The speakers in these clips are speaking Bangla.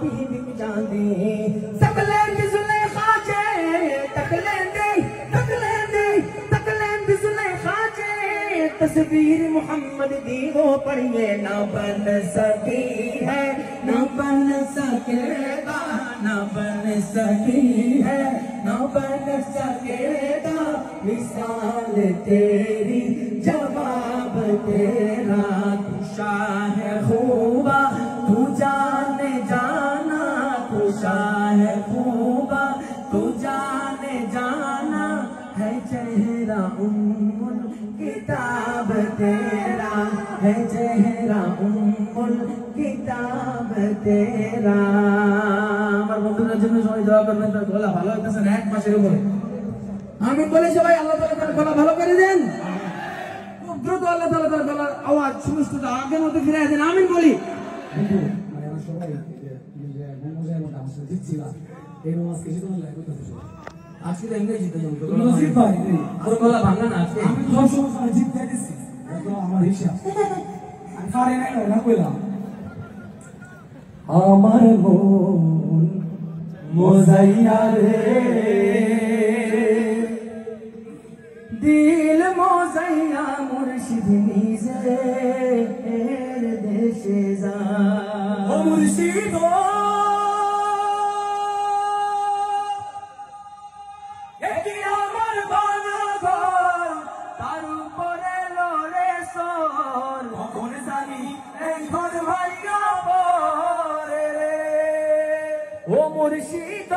की बिक जांदे तकलेंद जुलेखा जे तकलेंदे जुलेखा जे तस्वीर मोहम्मद दी वो पढ़िए ना बन सकी है ना बन सकेगा ना बन सकी है ना बन सकेगा मिसाल तेरी जवाब तेरा तू शाह खूबा तू जाने जाना तू शाह खूबा तू जाने जाना है चेहरा उम्मुल किताब तेरा है चेहरा उम्मुल किताब तेरा আমার বন্ধুদের জন্য সবাই দোয়া করবেন তার গলা ভালো হইতেছে না এক মাসের উপরে আমিন বলে সবাই আল্লাহ তাআলা তার গলা ভালো করে দেন খুব দ্রুত আল্লাহ তাআলা তার গলার আওয়াজ সুমিষ্টতা আগের মতো ফিরিয়ে দেন আমিন বলি বন্ধু মানে আমরা সবাই যে মনোজের মতো আমাদের দিচ্ছিলা এই নামাজ কিছু তো লাগে করতেছে আজকে তো এমনি জিতে যাবো তো নসিব ভাই আর গলা ভাঙা না আজকে আমি সব সময় জিততে দিছি তো আমার হিসাব আমি পারে না কইলাম আমার মন মোজাইয়া রে দিল মোজাইয়া মুর্শিদ নিজের দেশে যা ও মুর্শিদ এটি আমার বানা ঘর তার উপরে লড়ে সর কখন জানি এই ঘর ভাইয়া পরে রে ও মুর্শিদ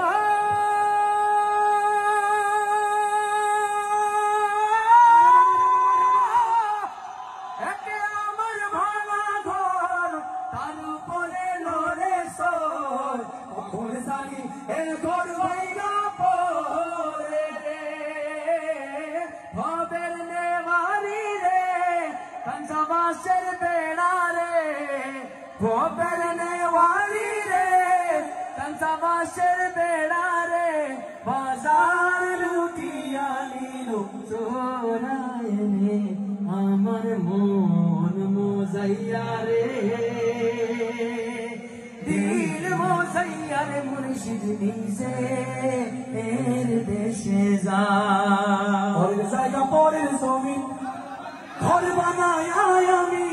একে আমার ভাঙা ঘর তার উপরে লড়ে সর কখন জানি এই ঘর ভাইয়া পরে রে ভবের নেওয়ারি রে পঞ্চবাসের বেড়া রে ভবের নেওয়ারি রে পঞ্চবাসের বেড়া রে বাজার লুটিয়া নিল চোরায় নে আমার মন মোজাইয়া রে দিল মোজাইয়া রে মুর্শিদ নিজে এর দেশে যা পরের জায়গা পরের জমি ঘর বানায় আমি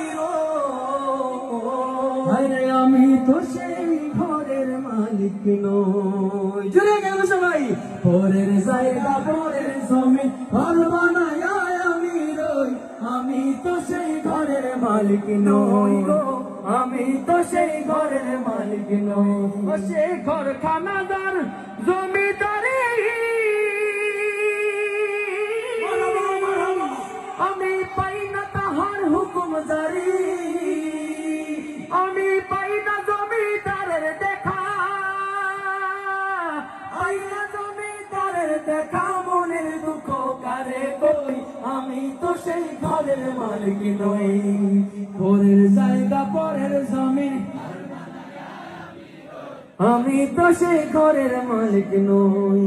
আরে আমি তো সেই ঘরের মালিক নই জুড়ে গেল সবাই পরের জায়গা পরের জমি ঘর বানায় আমি রই আমি তো সেই ঘরের মালিক নই গো আমি তো সেই ঘরের মালিক নই ও সেই ঘর খানাদার জমিদারি আমি পাই না তাহার হুকুম জারি আমি পাই না জমিদারের দেখা পাই না জমিদারের দেখা মনের দুঃখ কারে কই আমি তো সেই ঘরের মালিক নই পরের জায়গা পরের জমি আমি তো সেই ঘরের মালিক নই